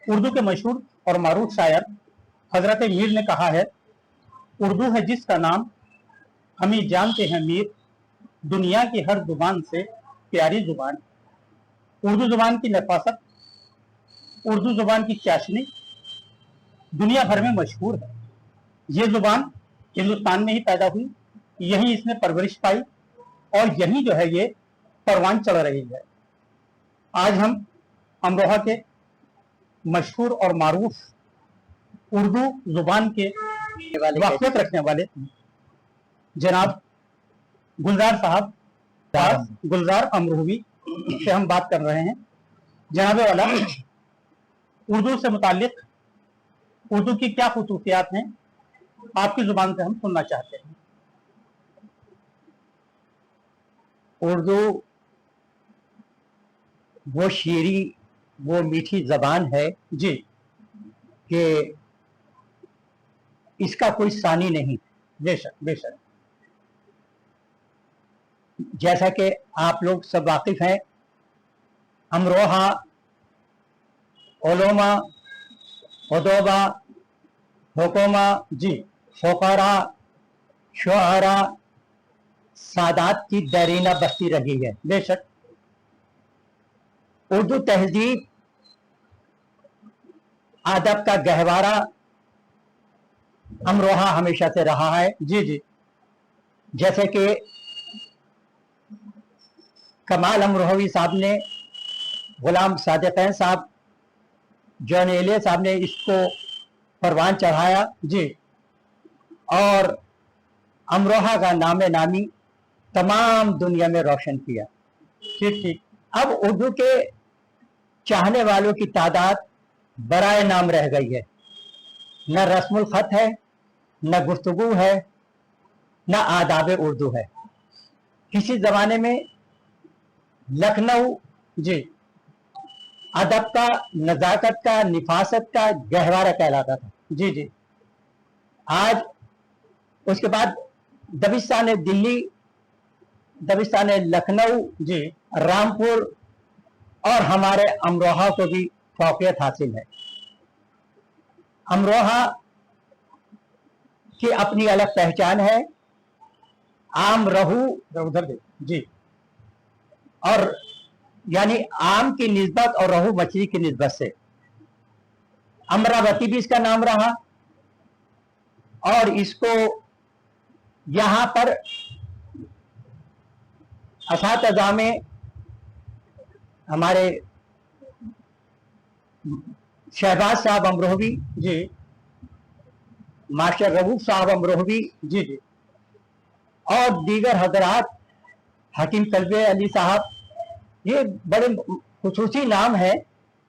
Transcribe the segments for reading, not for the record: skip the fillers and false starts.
उर्दू के मशहूर और मारूफ शायर हजरत मीर ने कहा है, उर्दू है जिसका नाम हम ही जानते हैं मीर, दुनिया की हर जुबान से प्यारी जुबान। उर्दू जुबान की नफासत, उर्दू जुबान की चाशनी दुनिया भर में मशहूर है। ये जुबान हिंदुस्तान में ही पैदा हुई, यहीं इसने परवरिश पाई और यहीं जो है ये परवान चढ़ रही है। आज हम अमरोहा के मशहूर और मारूफ उर्दू जुबान के वाक़ियत रखने वाले जनाब गुलजार साहब गुलजार अमरोही से हम बात कर रहे हैं। जनाबे वाला, उर्दू से मुताल्लिक उर्दू की क्या खुसूसियात हैं, आपकी जुबान से हम सुनना चाहते हैं। उर्दू वो शीरी, वो मीठी जबान है जी कि इसका कोई सानी नहीं। बेशक बेशक। जैसा कि आप लोग सब वाकिफ हैं, अमरोहा, उलमा, उदोबा, हुकुमा, जी फुकरा, शुअरा, सादात की दरीना बस्ती रही है। बेशक। उर्दू तहजीब अदब का गहवारा अमरोहा हमेशा से रहा है। जी जी। जैसे कि कमाल अमरोही साहब ने, गुलाम सादिक़ैन साहब, जॉन एलिया साहब ने इसको परवान चढ़ाया जी। और अमरोहा का नामे नामी तमाम दुनिया में रोशन किया। ठीक ठीक। अब उर्दू के चाहने वालों की तादाद बराए नाम रह गई है। न रस्मुल खत है, न गुफ्तगू है, न आदाब उर्दू है। किसी जमाने में लखनऊ जी अदब का, नजाकत का, निफासत का गहवारा कहलाता था। जी जी। आज उसके बाद दबिस्तान दिल्ली, दबिस्तान लखनऊ, जी रामपुर और हमारे अमरोहा को भी फौकियत हासिल है। अमरोहा की अपनी अलग पहचान है। आम रहू उधर दे जी। और यानी आम की निस्बत और रहू मछली की निस्बत से अमरावती भी इसका नाम रहा और इसको यहां पर असातिज़ा में हमारे शहबाज साहब अमरोही जी मास्टर रऊफ साहब अमरोही जी जी। और दीगर हजरात, हकीम कल्बे अली साहब, ये बड़े खुसूसी नाम है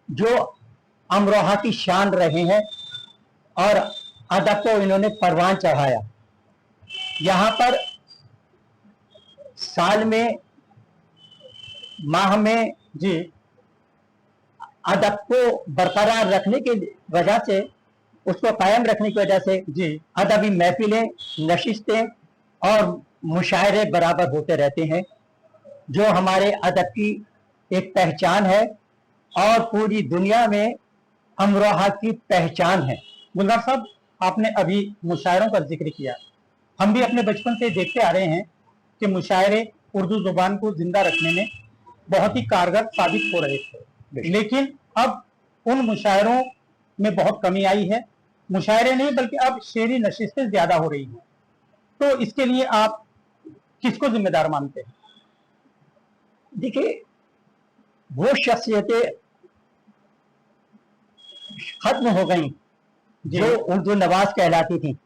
जो अमरोहा की शान रहे हैं और अदब को इन्होंने परवान चढ़ाया। यहाँ पर साल में, माह में जी अदब को बरकरार रखने की वजह से, उसको कायम रखने की वजह से जी अदबी महफिलें, नशिस्तें और मुशायरे बराबर होते रहते हैं, जो हमारे अदब की एक पहचान है और पूरी दुनिया में अमरोहा की पहचान है। गुलजार साहब, आपने अभी मुशायरों का जिक्र किया। हम भी अपने बचपन से देखते आ रहे हैं कि मुशायरे उर्दू जुबान को जिंदा रखने में बहुत ही कारगर साबित हो रहे थे, लेकिन अब उन मुशायरों में बहुत कमी आई है। मुशायरे नहीं बल्कि अब शेरी नशिस्तें ज्यादा हो रही हैं। तो इसके लिए आप किसको जिम्मेदार मानते हैं? देखिए, वो शख्सियतें खत्म हो गई जो उर्दू नवाज कहलाती थी।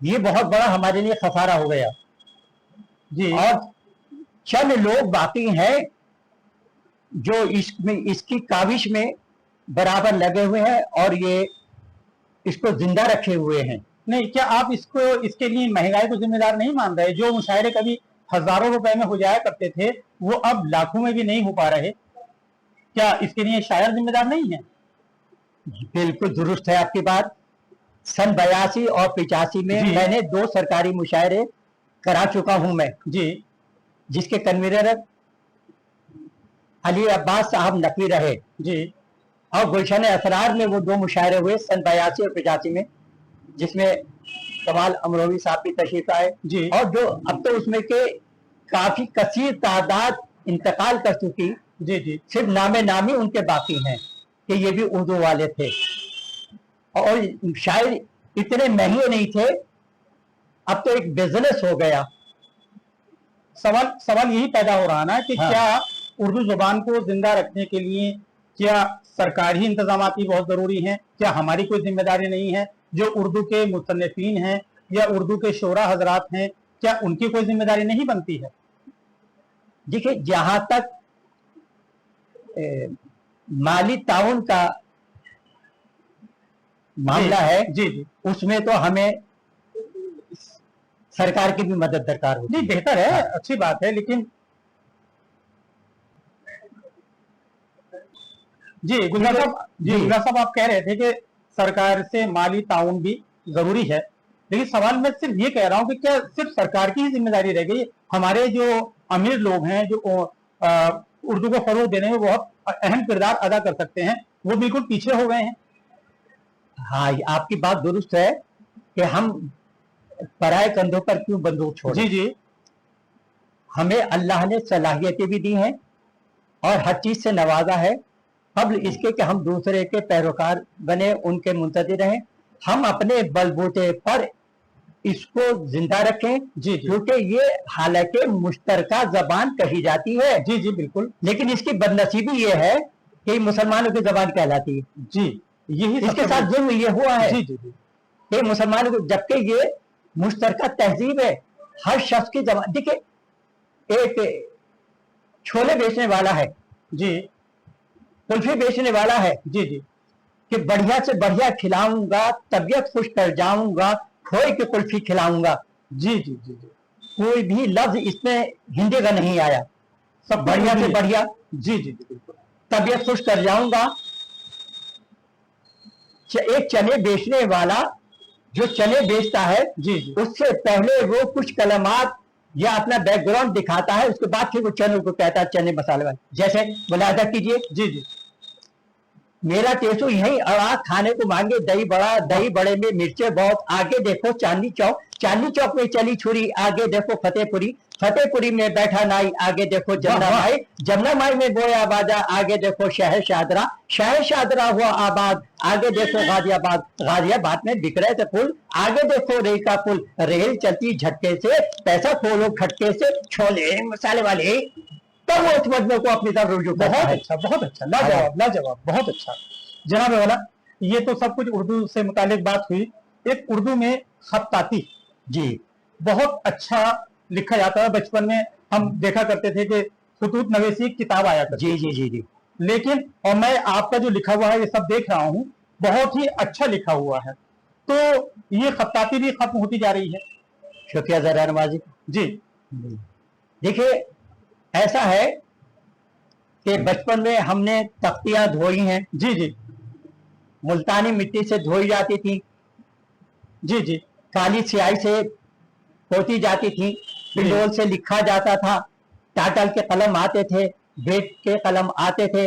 ये बहुत बड़ा हमारे लिए खसारा हो गया जी। और चंद लोग बाकी हैं जो इसकी काविश में बराबर लगे हुए हैं और ये इसको जिंदा रखे हुए हैं। नहीं, क्या आप इसको, इसके लिए महंगाई को जिम्मेदार नहीं मान रहे? जो मुशायरे कभी हजारों रुपए में हो जाया करते थे, वो अब लाखों में भी नहीं हो पा रहे। क्या इसके लिए शायर जिम्मेदार नहीं है? बिल्कुल दुरुस्त है आपकी बात। सन 82 और 85 में मैंने 2 सरकारी मुशायरे करा चुका हूं मैं जी, जिसके कन्वीनर अली अब्बास साहब नकवी रहे जी। और गुलशन असरार में वो 2 मुशायरे हुए सन 82 और 85 में, जिसमें कमाल अमरोही साहब भी तशरीफ आए जी और जो अब तो उसमें के काफी कसीर तादाद इंतकाल कर चुकी, जी जी सिर्फ नामे नामी उनके बाकी हैं कि ये भी उर्दू वाले थे और शायद इतने महंगे नहीं थे, अब तो एक बिजनेस हो गया। सवाल यही पैदा हो रहा ना कि हाँ। क्या उर्दू जुबान को जिंदा रखने के लिए क्या सरकारी इंतजाम ही बहुत जरूरी हैं? क्या हमारी कोई जिम्मेदारी नहीं है? जो उर्दू के मुसन्निफीन हैं या उर्दू के शोरा हजरात हैं, क्या उनकी कोई जिम्मेदारी नहीं बनती है? देखिए, जहां तक माली ताउन का मामला है, जी जी उसमें तो हमें सरकार की भी मदद दरकार होती नहीं, बेहतर है, अच्छी बात है, लेकिन जी गुलजार साहब आप कह रहे थे कि सरकार से माली ताउन भी जरूरी है, लेकिन सवाल मैं सिर्फ ये कह रहा हूँ कि क्या सिर्फ सरकार की ही जिम्मेदारी रह गई? हमारे जो अमीर लोग हैं जो उर्दू को फरोग देने में बहुत अहम किरदार अदा कर सकते हैं, वो बिल्कुल पीछे हो गए हैं। हाँ, आपकी बात दुरुस्त है कि हम पराए कंधों पर क्यों बंदूक छोड़े। जी जी हमें अल्लाह ने सलाहियतें भी दी हैं और हर चीज से नवाजा है, कबल इसके कि हम दूसरे के पैरोकार बने, उनके मुंतज़िर रहें। हम अपने बलबूते पर इसको जिंदा रखें जी जी क्योंकि ये हालांकि मुश्तरका जबान कही जाती है, जी जी बिल्कुल लेकिन इसकी बदनसीबी ये है कि मुसलमानों की जबान कहलाती है। जी, यही इसके साथ जुल्म ये हुआ है जी जी जी कि मुसलमानों को, जबकि ये मुश्तरका तहजीब है, हर शख्स की जबान। देखिए, एक छोले बेचने वाला है, जी कुल्फी बेचने वाला है जी जी कि बढ़िया से बढ़िया खिलाऊंगा, तबीयत खुश कर जाऊंगा, खोए की कुल्फी खिलाऊंगा। जी जी जी जी कोई भी लफ्ज इसमें हिंदी का नहीं आया, सब बढ़िया से बढ़िया, जी जी जी बिल्कुल, तबीयत खुश कर जाऊंगा। एक चने बेचने वाला जो चने बेचता है, जी जी उससे पहले वो कुछ कलमात या अपना बैकग्राउंड दिखाता है, उसके बाद फिर वो चनों को कहता है चने मसाले वाले। जैसे मुलाजा कीजिए, जी जी मेरा टेसू यही आवाज खाने को मांगे दही बड़ा, दही बड़े में मिर्चे बहुत, आगे देखो चांदनी चौक, चांदनी चौक में चली छुरी, आगे देखो फतेहपुरी, फतेहपुरी में बैठा नाई, आगे देखो जमुना माई, जमुना माई में बोया बाजा, आगे देखो शहर शादरा, शहर शादरा हुआ आबाद, आगे देखो गाजियाबाद, गाजियाबाद में बिक रहे थे फूल, आगे देखो रेल का पुल, रेल चलती झटके से, पैसा खोलो खटके से, छोले मसाले वाले, तब वो उस मजमे को अपनी तरफ रुजू करता है। बहुत अच्छा, लाजवाब लाजवाब, बहुत अच्छा जनाब वाला। ये तो सब कुछ उर्दू से मुतालिक बात हुई। एक उर्दू में खत्ताती जी बहुत अच्छा लिखा जाता है। बचपन में हम देखा करते थे कि खुतूत नवेसी की किताब आया करती जी जी जी जी लेकिन और मैं आपका जो लिखा हुआ है ये सब देख रहा हूँ, बहुत ही अच्छा लिखा हुआ है। तो ये खत्ताती भी खत्म होती जा रही है। शुक्रिया जरा नवाजी जी देखिए, ऐसा है कि बचपन में हमने तख्तियां धोई हैं, जी जी मुल्तानी मिट्टी से धोई जाती थी, जी जी काली स्याही से पोती जाती थी, पिंडोल से लिखा जाता था, टाटल के कलम आते थे, बेट के कलम आते थे,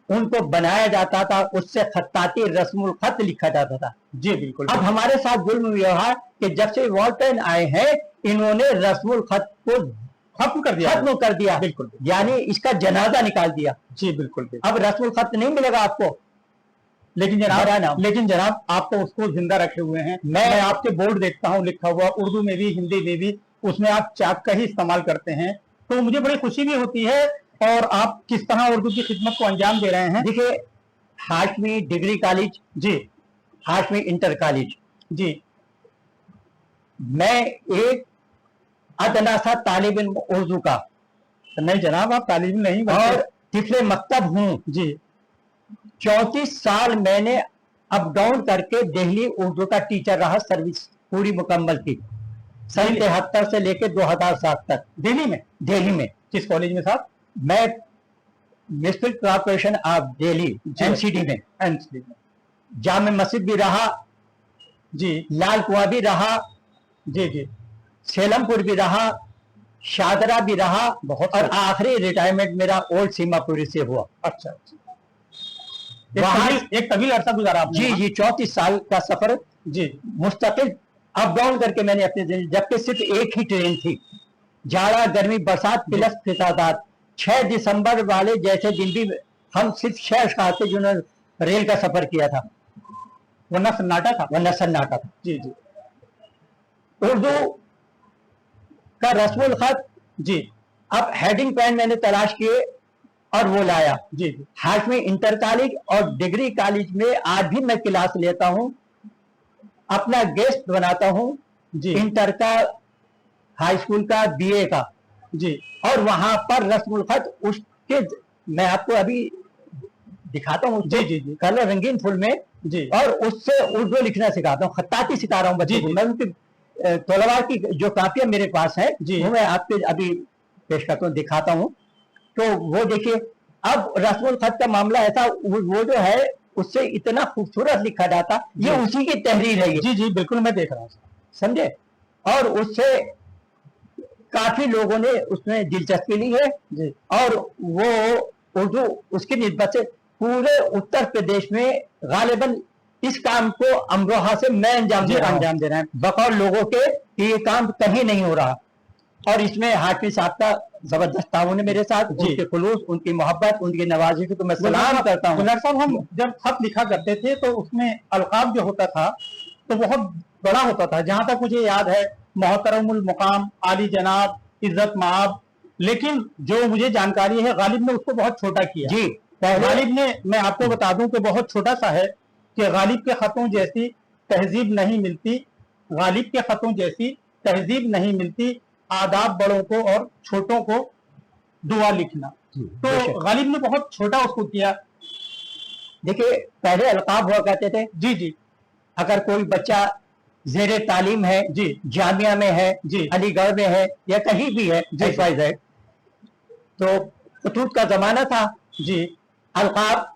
उनको बनाया जाता था, उससे खत्ताती रस्मुल खत लिखा जाता था। जी बिल्कुल। अब हमारे साथ जुल्म व्यवहार कि जब से वॉल्टन आए हैं, इन्होंने रस्मुल खत को खत्म कर दिया। बिल्कुल, यानी इसका जनाजा निकाल दिया। जी बिल्कुल। अब रस्मुल खत नहीं मिलेगा आपको। लेकिन जनाब आप तो उसको जिंदा रखे हुए हैं। मैं आपके बोर्ड देखता हूँ लिखा हुआ, उर्दू में भी हिंदी में भी, उसमें आप चाक का ही इस्तेमाल करते हैं, तो मुझे बड़ी खुशी भी होती है। और आप किस तरह उर्दू की खिदमत को अंजाम दे रहे हैं। देखिए, हाशमी डिग्री कॉलेज, जी हाशमी इंटर कॉलेज, जी, मैं एक अदना सा तालिब इल्म उर्दू का, नहीं जनाब आप तालिब नहीं और तिफले मकतब हूँ जी। 34 साल मैंने अप डाउन करके दिल्ली उर्दू का टीचर रहा, सर्विस पूरी मुकम्मल की, सन 73 से लेकर 2007 तक दिल्ली में। किस कॉलेज में साहब? मैं municipal corporation of Delhi NCD में, जामे मस्जिद भी रहा जी, लाल कुआं भी रहा जी जी, सेलमपुर भी रहा, शादरा भी रहा, बहुत। और आखिरी रिटायरमेंट मेरा ओल्ड सीमापुरी से हुआ। अच्छा, एक तवील अरसा गुजारा आपने जी वहाँ। जी 34 साल का सफर जी मुस्तकिल अप डाउन करके मैंने अपने जबकि सिर्फ एक ही ट्रेन थी, जाड़ा गर्मी बरसात प्लस फिसादात। 6 दिसंबर वाले जैसे दिन भी हम सिर्फ 6 अशखास थे जिन्होंने रेल का सफर किया था, वरना सन्नाटा था। वरना सन्नाटा था। जी जी उर्दू का रस्मुल खत, जी अब हेडिंग पेन मैंने तलाश किए और वो लाया। जी जी हाशमी इंटर कॉलेज और डिग्री कॉलेज में आज भी मैं क्लास लेता हूँ, अपना गेस्ट बनाता हूँ, जी इंटर का, हाई स्कूल का, बीए का, जी और वहां पर रस्मुल खत उसके मैं आपको अभी दिखाता हूँ जी जी जी कलर रंगीन फुल में, जी और उससे उर्दू लिखना सिखाता हूँ, खत्ताती सिखा रहा हूँ बच्चों जी, को। जी। मैं उनकी तलवार की जो कापियां मेरे पास है जी। वो मैं आपके अभी पेश करता हूँ, दिखाता हूँ। तो वो देखिए, अब रस्मुल खत का मामला ऐसा, वो जो है उससे इतना खूबसूरत लिखा जाता, ये जी। उसी की तहरीर है ये, जी जी बिल्कुल मैं देख रहा हूँ। समझे। और उससे काफी लोगों ने उसमें दिलचस्पी ली है, जी और वो उर्दू उसकी निस्बत से पूरे उत्तर प्रदेश में गालिबन इस काम को अमरोहा से मैं अंजाम जी दे रहा हूं, अंजाम दे रहे हैं। बकौल लोगों के कि ये काम कहीं नहीं हो रहा। और इसमें हाफिज साहब का जबरदस्त ताउन है मेरे साथ, जी। उनके खुलूस, उनकी मोहब्बत, उनकी नवाजी को तो मैं सलाम करता हूँ। गुलजार साहब, हम जब खत लिखा करते थे तो उसमें अलकाब जो होता था तो बहुत बड़ा होता था, जहां तक मुझे याद है, मोहतरमुल मुकाम, आली जनाब, इज्जत माब। लेकिन जो मुझे जानकारी है, गालिब ने उसको बहुत छोटा किया। जी, पहले गालिब ने, मैं आपको बता दूं कि बहुत छोटा सा है, कि गालिब के खतों जैसी तहजीब नहीं मिलती, गालिब के खतों जैसी तहजीब नहीं मिलती, आदाब बड़ों को और छोटों को दुआ लिखना। तो बेशक। गालिब ने बहुत छोटा उसको किया। देखिए, पहले अलकाब हुआ करते थे, जी जी अगर कोई बच्चा जेरे तालीम है, जी जामिया में है, जी अलीगढ़ में है, या कहीं भी है, जी। XYZ, तो खतूत का जमाना था, जी अलकाब,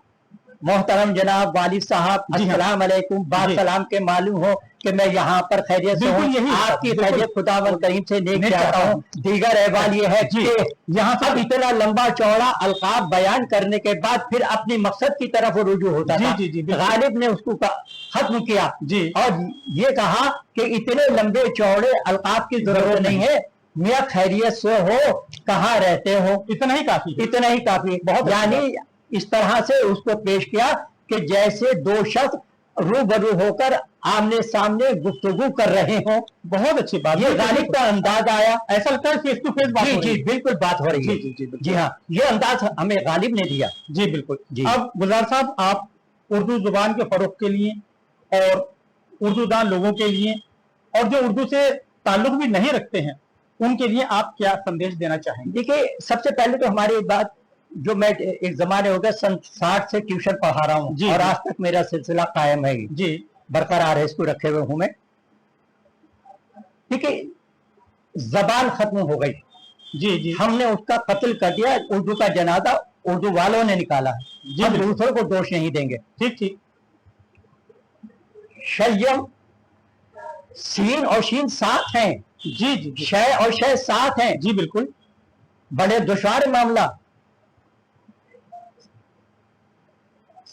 मोहतरम जनाब वालिद साहब, जी हाँ। अस्सलाम अलैकुम, बात जी। सलाम के मालूम हो कि मैं यहाँ पर खैरियत से बिल्कुल हूँ, यही है, आपकी बिल्कुल। खैरियत खुदावन करीम से नेक नेक चाहता चाहता हूँ। दीगर अहवाल ये है जी। कि यहाँ से इतना लंबा चौड़ा अलकाब बयान करने के बाद फिर अपनी मकसद की तरफ वो रुजू होता जी, था। जी, जी, बिल्कुल। गालिब ने उसको खत्म किया जी। और ये कहा कि इतने लंबे चौड़े अलकाब की जरूरत नहीं है, मियाँ खैरियत से हो, कहाँ रहते हो, इतना ही काफी है। इतना ही काफी। बहुत यानी इस तरह से उसको पेश किया कि जैसे दो शख्स रूबरू होकर आमने सामने गुफ्तगू कर रहे हो। बहुत अच्छी बात। ये गालिब का अंदाज आया, ऐसा लगता है फेस टू फेस बात जी हो रही जी है। बिल्कुल बात हो रही है। जी जी जी बिल्कुल। जी हाँ, ये अंदाज हमें गालिब ने दिया। जी बिल्कुल। जी। अब गुलजार साहब, आप उर्दू जुबान के फरोग के लिए और उर्दू दान लोगों के लिए, और जो उर्दू से ताल्लुक भी नहीं रखते हैं, उनके लिए आप क्या संदेश देना चाहेंगे? देखिए, सबसे पहले तो हमारी बात, जो मैं एक जमाने हो गया सन 60 से ट्यूशन पढ़ा रहा हूँ, जी, और जी। आज तक मेरा सिलसिला कायम है, जी बरकरार है, इसको रखे हुए हूं मैं। देखिए, जबान खत्म हो गई, जी जी हमने उसका कत्ल कर दिया, उर्दू का जनाजा उर्दू वालों ने निकाला है, जी, हम बिल्कुल। दूसरों को दोष नहीं देंगे। ठीक ठीक। शयम, सीन और शीन साथ हैं, जी जी जी शय और शय साथ हैं, जी बिल्कुल। बड़े दुश्वार मामला।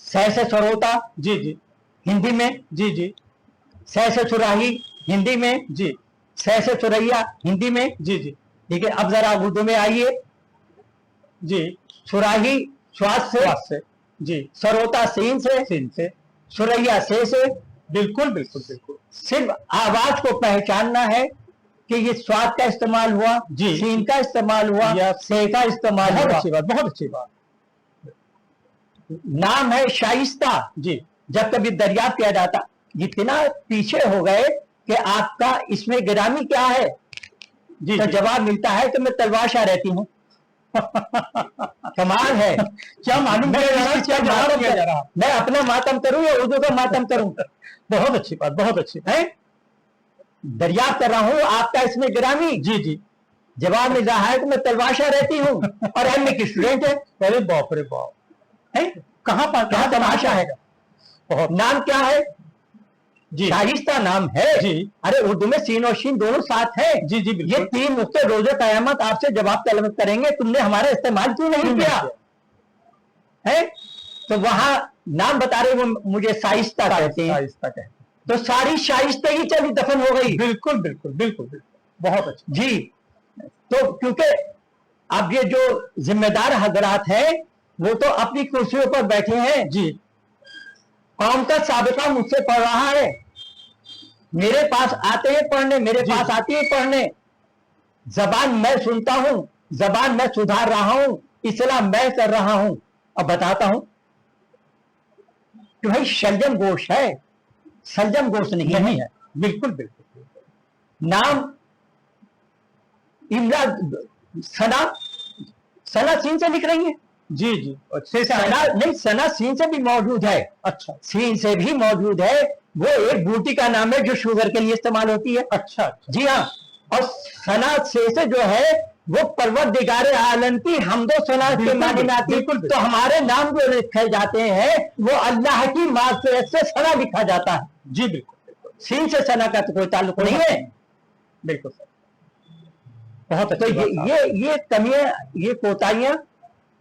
सह से सरोता जी जी हिंदी में, जी जी सह से सुराही हिंदी में, जी सह से सुरैया हिंदी में। जी जी ठीक है, अब जरा उर्दू में आइए। जी सुराही श्वास से, स्वाद से, जी सरोता सीन से, सिन से, सुरैया से। बिल्कुल बिल्कुल बिल्कुल। सिर्फ आवाज को पहचानना है कि ये स्वाद का इस्तेमाल हुआ, जी। सीन का इस्तेमाल हुआ, या से का इस्तेमाल बहुत हुआ। अच्छी बात, बहुत अच्छी बात। नाम है शाइस्ता, जी जब कभी दरियाफ्त किया जाता, इतना पीछे हो गए कि आपका इसमें गिरामी क्या है, जी तो जी। जवाब मिलता है कि मैं तलवाशा रहती हूँ। कमाल है। क्या मालूम मैं किया जा रहा है, किसी क्या का जवाब मातम दिया जा रहा है? मैं अपना मातम करूं या उर्दू का मातम करूं? बहुत अच्छी बात, बहुत अच्छी। है, दरियाफ्त कर रहा हूं आपका इसमें गिरामी। जी जी। जवाब मिल रहा है कि मैं तलवाशा रहती हूँ और एमए की स्टूडेंट है। अरे बाप रे बाप, है? कहाँ पर कहाँ तमाशा है? बहुत। नाम क्या है? जी शाइस्ता नाम है। जी अरे उर्दू में सीन और शीन दोनों साथ है। जी जी ये बिल्कुल। 3 नुक्ते रोजे कयामत आपसे जवाब तलब करेंगे, तुमने हमारा इस्तेमाल क्यों नहीं किया? है, तो वहां नाम बता रहे वो मुझे शाइस्ता कहते हैं, शाइस्ता कहते हैं। तो सारी शाइस्ते ही चली दफन हो गई। बिल्कुल बिल्कुल बिल्कुल बिल्कुल, बहुत अच्छा जी। तो क्योंकि अब ये जो जिम्मेदार हजरात हैं वो तो अपनी कुर्सियों पर बैठे हैं जी। कौम का साबिका मुझसे पढ़ रहा है, मेरे पास आते हैं पढ़ने, मेरे जी। पास आती है पढ़ने, जबान मैं सुनता हूं, जबान मैं सुधार रहा हूं, इस्लाह मैं कर रहा हूं। अब बताता हूं कि भाई शलजम गोश है, सलजम गोश नहीं नहीं है। है, बिल्कुल बिल्कुल। नाम इमरा सना, सना सीन से लिख रही है। जी जी, अच्छे से सना आया। नहीं, सना सीन से भी मौजूद है, अच्छा सीन से भी मौजूद है। वो एक बूटी का नाम है जो शुगर के लिए इस्तेमाल होती है। अच्छा अच्छा। जी हाँ। और सना से जो है वो परवरदिगार आलम की हमदो सना के बिल्कुल, माने में आती है। बिल्कुल, तो हमारे नाम जो लिखे जाते हैं वो अल्लाह की मार्फत से सना लिखा जाता है। जी बिल्कुल बिल्कुल सीन से सना का तो कोई ताल्लुक नहीं है। बिल्कुल सर, बहुत तो अच्छी बात कहा। ये कमियां, ये कोताहियां,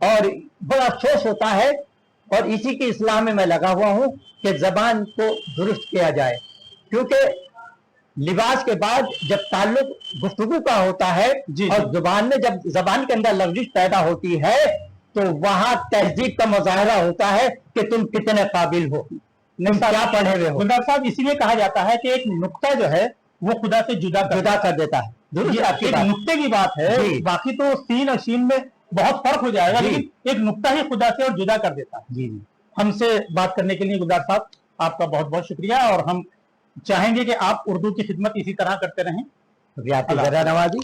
और बड़ा अफसोस होता है। और इसी की इस्लाह में मैं लगा हुआ हूं कि जबान को दुरुस्त किया जाए, क्योंकि लिबास के बाद जब ताल्लुक गुफ्तगू का होता है जी, और जी। जुबान में जब जबान के अंदर लफ्ज़िश पैदा होती है तो वहां तहजीब का मुजाहरा होता है कि तुम कितने काबिल हो, तुम क्या पढ़े हुए हो। गुलजार साहब, इसीलिए कहा जाता है कि एक नुक्ता जो है वो खुदा से जुदा कर देता है। दुरुस्त ये आपकी एक बात। नुक्ते की बात है, जी। बाकी तो सीन और शीन में बहुत फर्क हो जाएगा, जी। लेकिन एक नुक्ता ही खुदा से और जुदा कर देता है। जी जी, हमसे बात करने के लिए गुलजार साहब आपका बहुत बहुत शुक्रिया, और हम चाहेंगे कि आप उर्दू की खिदमत इसी तरह करते रहें। आपकी जरा नवाजी।